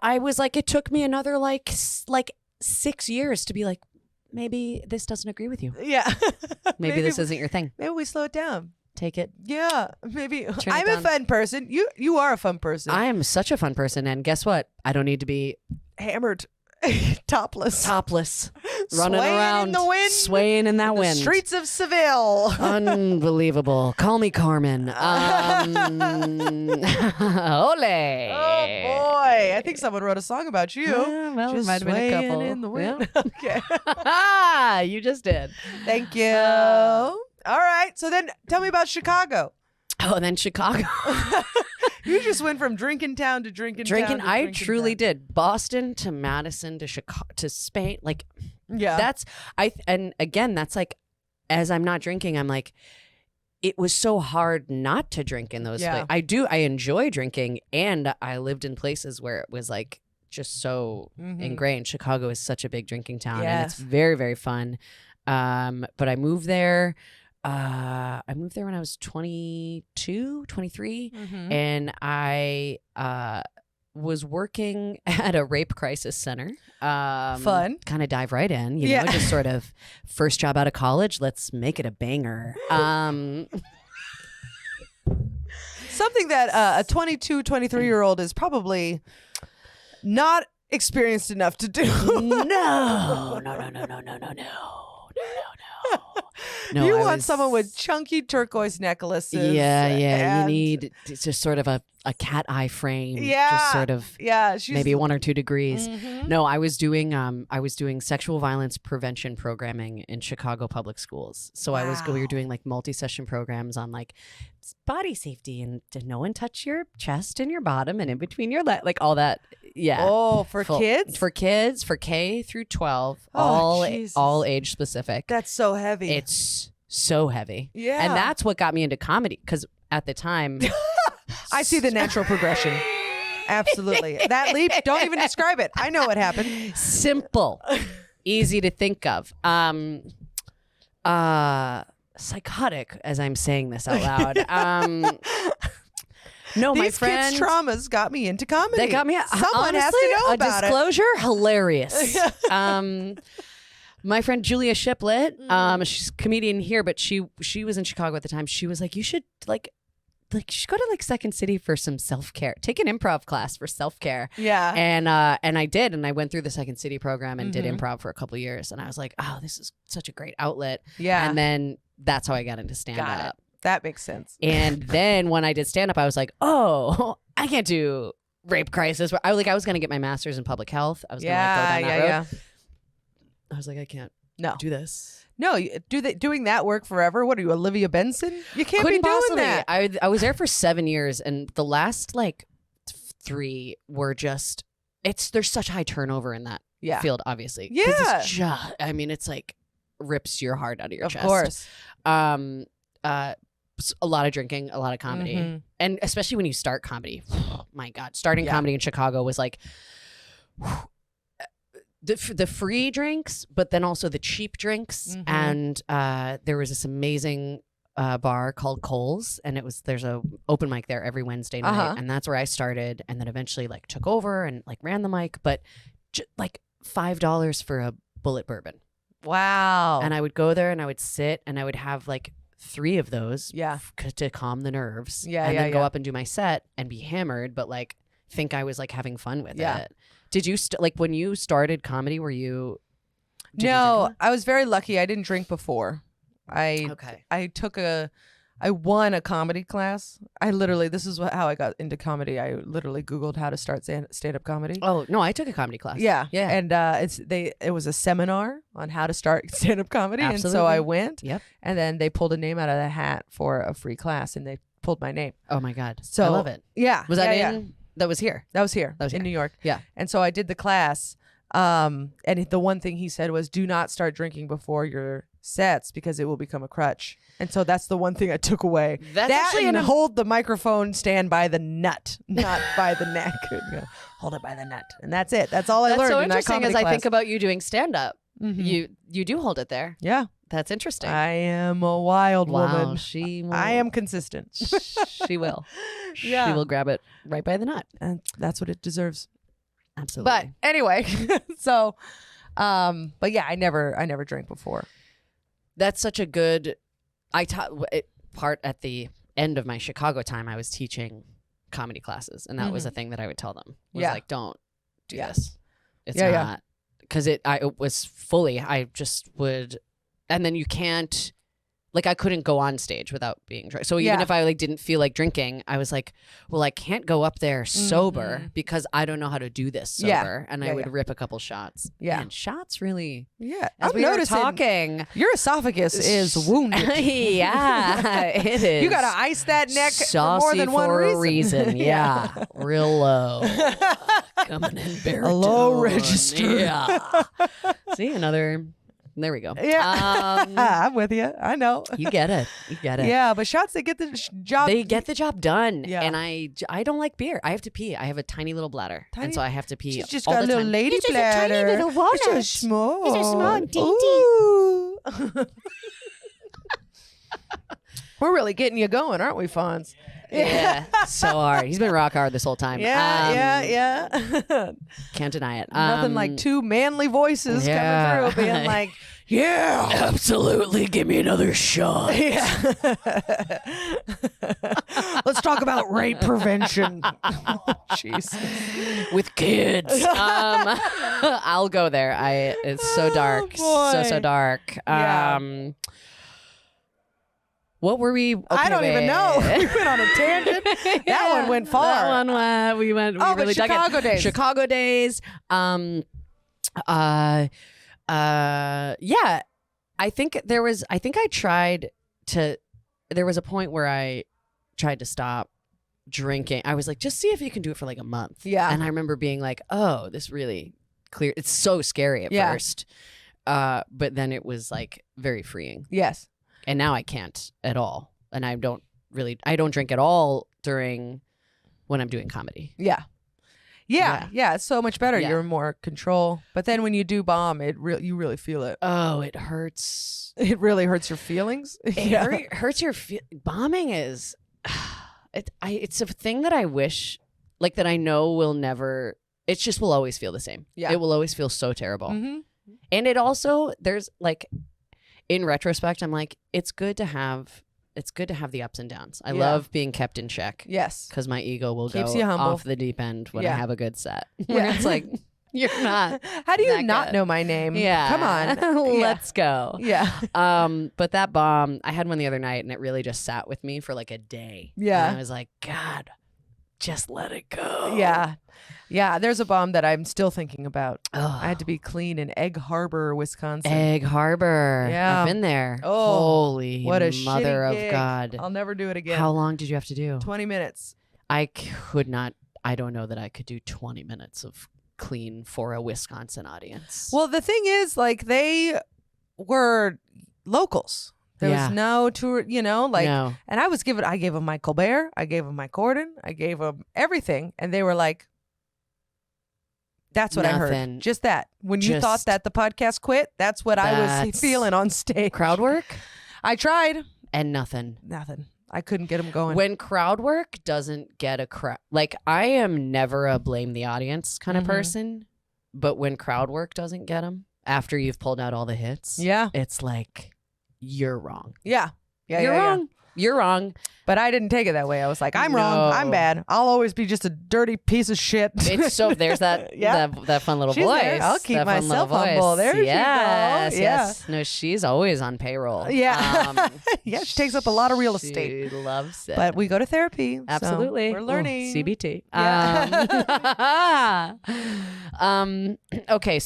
I was like, it took me another like 6 years to be like, maybe this doesn't agree with you. Yeah. maybe this isn't your thing. Maybe we slow it down. Take it. Yeah. Maybe. I'm a fun person. You are a fun person. I am such a fun person. And guess what? I don't need to be hammered. Topless. Running around in the wind. Swaying in that wind. Streets of Seville. Unbelievable. Call me Carmen. Ole. Oh boy. I think someone wrote a song about you. Well, just might have been a couple. In the wind. Yeah. Okay. You just did. Thank you. All right. So then tell me about Chicago. Oh, and then Chicago. You just went from drinking town to drinking town. I truly did. Boston to Madison to Chicago to Spain. Like, yeah. And again, that's like, as I'm not drinking, I'm like, it was so hard not to drink in those Yeah. places. I enjoy drinking, and I lived in places where it was like just so ingrained. Chicago is such a big drinking town, and it's Yes. very, very fun. But I moved there. I moved there when I was 22, 23, and I was working at a rape crisis center. Fun. Kind of dive right in, you know, just sort of first job out of college. Let's make it a banger. Something that a 22, 23-year-old is probably not experienced enough to do. No. You want someone with chunky turquoise necklaces. Yeah. You and- need just sort of a cat eye frame. Yeah. Just sort of she's maybe 1 or 2 degrees. Mhm. No, I was doing sexual violence prevention programming in Chicago public schools. So we were doing like multi-session programs on like body safety and did no one touch your chest and your bottom and in between your leg, like all that. Yeah. Oh, for kids? For kids, for K through 12, Oh, Jesus. all age specific. That's so heavy. It's so heavy. Yeah. And that's what got me into comedy, because at the time I see the natural progression. Absolutely. That leap, don't even describe it. I know what happened. simple, easy to think of. Psychotic as I'm saying this out loud. No, These my friend. kids' traumas got me into comedy. They got me. Someone has honestly, to know a about disclosure. Hilarious. My friend Julia Shiplett. She's a comedian here, but she was in Chicago at the time. She was like, you should you should go to like Second City for some self-care. Take an improv class for self-care. it. Yeah. And I did, and I went through the Second City program and did improv for a couple of years, and I was like, oh, this is such a great outlet. Yeah. And then that's how I got into Got it. stand-up. That makes sense. And then when I did stand-up, I was like, oh, I can't do rape crisis. I was going to get my master's in public health. I was going to go down that road. I was like, I can't do this. No, doing that work forever. What are you, Olivia Benson? You can't Couldn't be doing possibly. that. I was there for 7 years, and the last like 3 were just. There's such high turnover in that field, obviously. 'Cause Yeah. it's just, I mean, it's like rips your heart out of your chest. Of course. A lot of drinking, a lot of comedy, and especially when you start comedy. My God, starting comedy in Chicago was like. The free drinks, but then also the cheap drinks. And there was this amazing bar called Cole's, and there's a open mic there every Wednesday night, and that's where I started, and then eventually like took over and like ran the mic, but like $5 for a bullet bourbon. Wow. And I would go there and I would sit and I would have like 3 of those Yeah. to calm the nerves, Yeah, and yeah, then go yeah. up and do my set and be hammered, but like think I was like having fun with Yeah. it. Did you like when you started comedy? Did you drink a No, lot? I was very lucky. I didn't drink before. Okay. I won a comedy class. This is how I got into comedy. I literally Googled how to start stand-up comedy. Oh no, I took a comedy class. Yeah. Yeah. And it was a seminar on how to start stand-up comedy. And so Absolutely. I went. Yep. And then they pulled a name out of the hat for a free class, and they pulled my name. Oh my God. So I love it. Yeah. Was that yeah, in? That was here. That was here. That was in here. New York. Yeah. And so I did the class. And the one thing he said was, do not start drinking before your sets because it will become a crutch. And so that's the one thing I took away. That's that actually and an hold the microphone stand by the nut, not by the neck. Hold it by the nut. And that's it. That's all I That's learned so in that interesting comedy as class. I think about you doing stand up. Mhm. You do hold it there. Yeah. That's interesting. I am a wild wow, woman. she will, I am consistent. she will. Yeah. She will grab it right by the nut. And that's what it deserves. Absolutely. But anyway, so but yeah, I never drank before. That's such a good. I taught part at the end of my Chicago time. I was teaching comedy classes, and that was a thing that I would tell them. Was Yeah. like, don't do Yeah. this. It's Yeah, yeah. not because it was fully. I just would, and then you can't. Like I couldn't go on stage without being drunk. So even Yeah. if I like didn't feel like drinking, I was like, well, I can't go up there sober because I don't know how to do this sober. Yeah. And Yeah, I would yeah. rip a couple shots. Yeah. And shots really. Yeah. As I'm we were noticing talking, your esophagus is wounded. yeah, it is. You gotta ice that neck saucy for more than one for a reason. reason. Yeah, real low. Coming in baritone. low register. Yeah. See, another There we go. Yeah. I'm with you. I know. You get it. You get it. Yeah, but shots, they get the job. They get the job done. Yeah. And I don't like beer. I have to pee. I have a tiny little bladder. And so I have to pee She's just all got a the little time. lady It's just a bladder. tiny little walnut. It's so small. It's so small and dainty. Ooh. We're really getting you going, aren't we, Fonz? Yeah. So hard. He's been rock hard this whole time. Yeah. Can't deny it. Nothing like two manly voices yeah. coming through being like, yeah. Absolutely. Give me another shot. Yeah. Let's talk about rape prevention. Jeez. With kids. I'll go there. It's so dark. So dark. Yeah. What were we? Okay, I don't even know. We went on a tangent. That one went far. That one we went. We Oh, really but Chicago days. Chicago days. Yeah. I think I tried to. There was a point where I tried to stop drinking. I was like, just see if you can do it for like a month. Yeah. And I remember being like, oh, this really clear. It's so scary at first. But then it was like very freeing. Yes. And now I can't at all. And I don't drink at all when I'm doing comedy. Yeah. It's so much better. Yeah. You're in more control. But then when you do bomb, you really feel it. Oh, it hurts. It really hurts your feelings. It hurts your bombing is it's a thing that I wish like that I know will never will always feel the same. Yeah. It will always feel so terrible. Mm-hmm. And it also there's like in retrospect, I'm like, it's good to have the ups and downs. I love being kept in check. Yes. Because my ego will Keeps go you humble. off the deep end when I Yeah. have a good set. Where it's like, you're not. How do you that not good. know my name? Yeah. Come on. Let's go. Yeah. But that bomb, I had one the other night and it really just sat with me for like a day. Yeah. And I was like, God, just let it go. Yeah. Yeah. There's a bomb that I'm still thinking about. Oh. I had to be clean in Egg Harbor, Wisconsin. Egg Harbor. Yeah. I've been there. Oh, Holy what a mother shitty of gig. God. I'll never do it again. How long did you have to do? 20 minutes. I could not. I don't know that I could do 20 minutes of clean for a Wisconsin audience. Well, the thing is, like, they were locals. There Yeah. was no tour, No. and I gave them my Colbert, I gave them my Corden, I gave them everything. And they were like, that's what I heard. Nothing. Just that. When you Just- thought that the podcast quit, that's what I was That's- feeling on stage. Crowd work I tried. and nothing. Nothing. I couldn't get them going. When crowd work doesn't get a crowd, like I am never a blame the audience kind of Mhm. person, but when crowd work doesn't get them after you've pulled out all the hits, Yeah. it's like you're wrong. Yeah. Yeah. You're yeah, yeah. wrong. You're wrong. But I didn't take it that way. I was like, I'm wrong. No. I'm bad. I'll always be just a dirty piece of shit. It's so there's that Yeah. that fun little She's voice. there. I'll keep that fun little myself humble. voice. There she yes, goes. yes. No, she's always on payroll. Yeah. Yeah, she takes up a lot of real estate. She loves it. But we go to therapy. so Absolutely. we're learning. CBT. Yeah. Okay,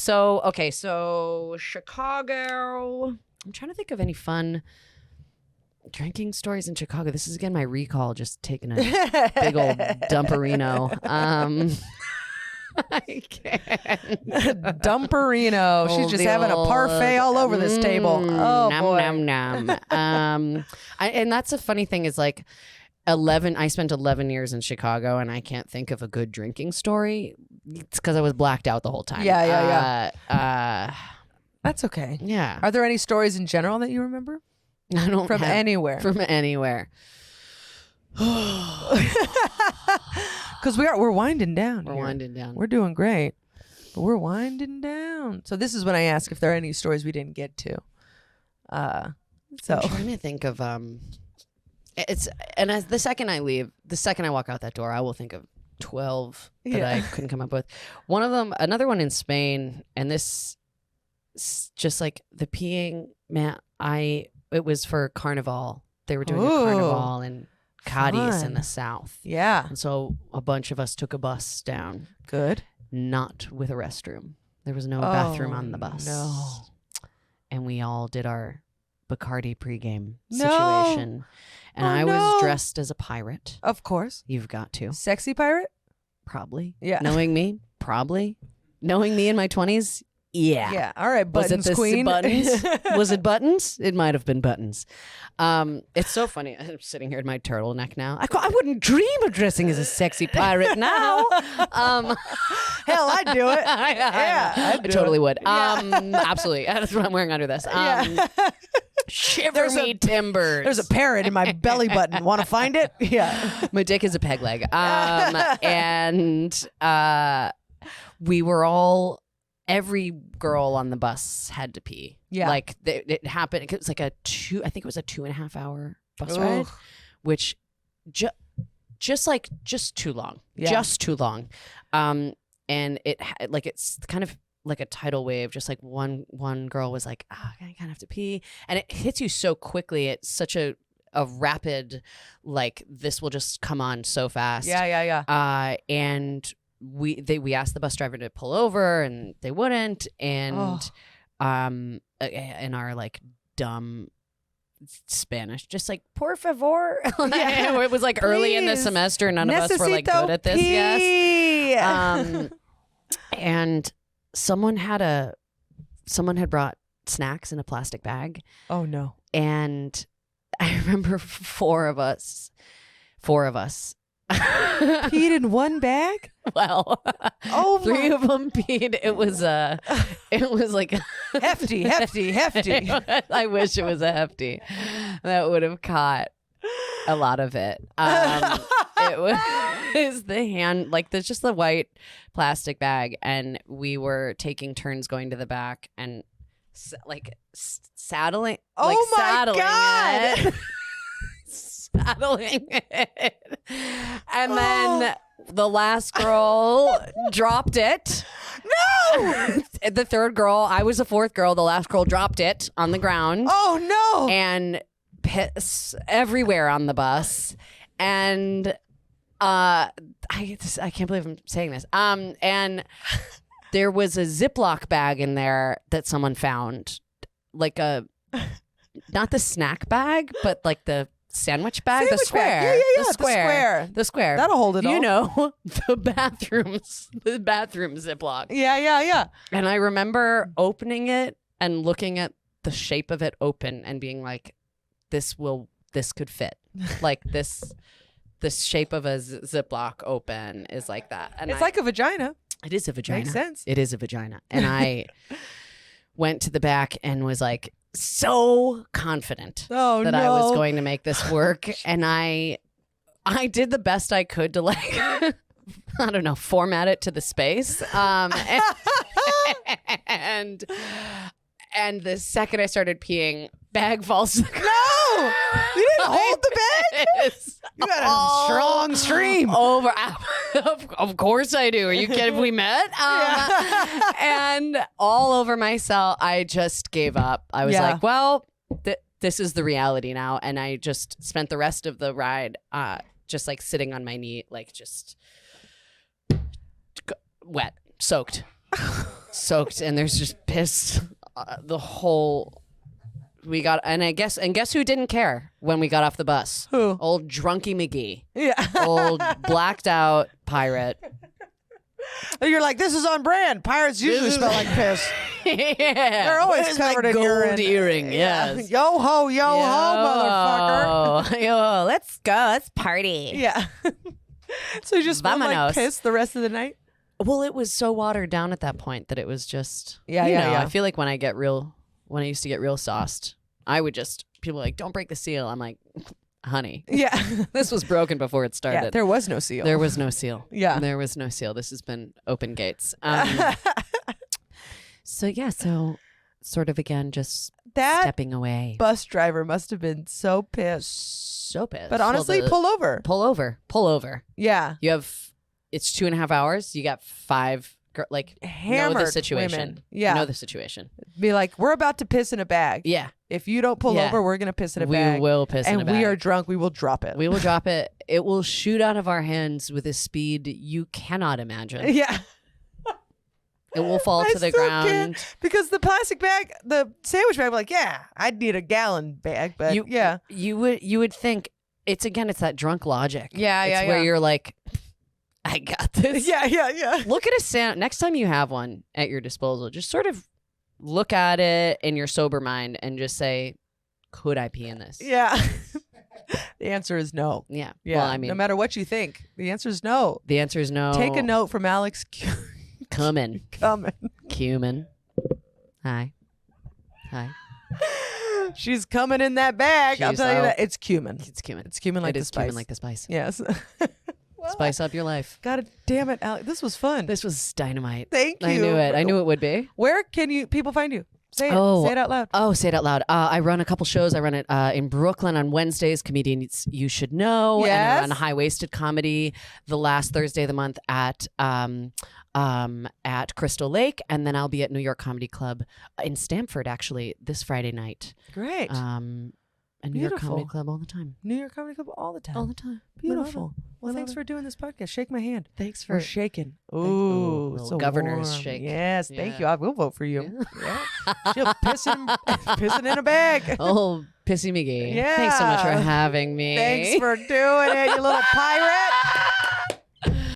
so Chicago. I'm trying to think of any fun drinking stories in Chicago. This is again my recall, just taking a big old dumperino. I can't. Dumperino. She's just having a parfait all over this table. Oh, nom, boy. nom, nom. And that's a funny thing is like I spent 11 years in Chicago and I can't think of a good drinking story. It's because I was blacked out the whole time. Yeah. That's okay. Yeah. Are there any stories in general that you remember? I don't From have- anywhere. From anywhere. Because we're winding down. We're here. winding down. We're doing great. But we're winding down. So this is when I ask if there are any stories we didn't get to. So I'm trying to think of the second I leave, the second I walk out that door, I will think of 12 that Yeah. I couldn't come up with. One of them, another one in Spain, and this just like the peeing, man, it was for Carnival. They were doing a Ooh. Carnival in Cadiz in Fun. the south. yeah, And so a bunch of us took a bus down, good. not with a restroom. There was no bathroom on the bus. No. And we all did our Bacardi pregame No. situation. And Oh, I no. was dressed as a pirate. Of course. You've got to. Sexy pirate? Probably. Yeah. Knowing me, probably. Knowing me in my 20s, Yeah. Yeah. All right, Was buttons it queen. buttons? Was it buttons? It might have been buttons. It's so funny. I'm sitting here in my turtleneck now. I wouldn't dream of dressing as a sexy pirate now. Hell, I'd do it. I totally would. Absolutely. That's what I'm wearing under this. Shiver me timbers. There's a parrot in my belly button. Want to find it? Yeah. My dick is a peg leg. And we were all, every girl on the bus had to pee. Yeah. Like it happened. It was like I think it was a 2.5-hour bus ride, which just too long. Yeah. Just too long. And it's kind of like a tidal wave. Just like one girl was like, I kind of have to pee. And it hits you so quickly. It's such a rapid, like, this will just come on so fast. Yeah. And we asked the bus driver to pull over, and they wouldn't. And in our like dumb Spanish, just like por favor. It was like early in the semester. None of us were like good at this. Pee. Yes. And someone had brought snacks in a plastic bag. Oh no. And I remember four of us peed in one bag. Well, three of them peed. It was like hefty. I wish it was a hefty. That would have caught a lot of it. It was the hand, like there's just the white plastic bag, and we were taking turns going to the back and saddling. Oh my saddling God. it. Saddling it. And then the last girl dropped it. No! The third girl, I was the fourth girl. The last girl dropped it on the ground. Oh no! And piss everywhere on the bus. And I can't believe I'm saying this. And there was a Ziploc bag in there that someone found, like not the snack bag, but like the sandwich bag, the square. Bag. Yeah. The square. That'll hold it all. You know, the bathroom Ziploc. Yeah. And I remember opening it and looking at the shape of it open and being like, this could fit. Like this shape of a Ziploc open is like that. And it's like a vagina. It is a vagina. Makes sense. It is a vagina. And I went to the back and was like, so confident that I was going to make this work. And I did the best I could to like, I don't know, format it to the space. And the second I started peeing, bag falls to the ground. No! You didn't hold the bag? You got a strong stream. Over. Of course I do. Are you kidding? We met? And all over myself, I just gave up. I was like, well, this is the reality now. And I just spent the rest of the ride just like sitting on my knee, like just wet, soaked. And there's just piss the whole... We got, and guess who didn't care when we got off the bus? Who? Old Drunky McGee. Yeah. Old blacked out pirate. You're like, this is on brand. Pirates usually smell like piss. Yeah. They're always covered in urine. Gold earring, yes. Yo ho, motherfucker. Yo, let's go. Let's party. Yeah. So you just smelled like piss the rest of the night? Well, it was so watered down at that point that it was just, yeah. I feel like when I used to get real sauced, I would just, people were like, don't break the seal. I'm like, honey. Yeah. This was broken before it started. Yeah, there was no seal. There was no seal. Yeah. There was no seal. This has been open gates. So sort of again, just stepping away. Bus driver must have been so pissed. So pissed. But honestly, pull over. Pull over. Yeah. It's 2.5 hours. You got 5 hammered know the situation. Women. Yeah. Know the situation. Be like, we're about to piss in a bag. Yeah. If you don't pull over, we're going to piss in a bag. We will piss in a bag. And we are drunk. We will drop it. We will drop it. It will shoot out of our hands with a speed you cannot imagine. Yeah. It will fall to the ground. Can't, because the plastic bag, the sandwich bag, we're like, yeah, I'd need a gallon bag. But you would think it's that drunk logic. Yeah. Where you're like, I got this. Yeah. Look at a sound. Next time you have one at your disposal, just sort of look at it in your sober mind and just say, could I pee in this? Yeah. The answer is no. Yeah. Yeah. Well, I mean, no matter what you think, the answer is no. the answer is no. Take a note from Alex Kumin. Kumin. Hi. She's coming in that bag. I'll She's tell you out. that. It's cumin. It's cumin. It's cumin like It the is spice. cumin like the spice. Yes. Well, Spice up your life. God damn it, Alex. This was fun. This was dynamite. Thank you. I knew it. I knew it would be. Where can people find you? Say it. Oh. Say it out loud. Oh, say it out loud. I run a couple shows. I run it in Brooklyn on Wednesdays, Comedians You Should Know. Yes. And I run high-waisted comedy the last Thursday of the month at Crystal Lake. And then I'll be at New York Comedy Club in Stamford, actually, this Friday night. Great. And New York Beautiful. Comedy Club all the time. New York Comedy Club all the time. All the time. Beautiful. Well, I thanks love for doing this podcast. Shake my hand. Thanks We're for shaking. Ooh, Ooh, little so governor's warm. shake. Yes, thank Yeah. you. I will vote for you. Yeah. She'll pissing in a bag. Oh, Pissy McGee. Yeah. Thanks so much for having me. Thanks for doing it, you little pirate.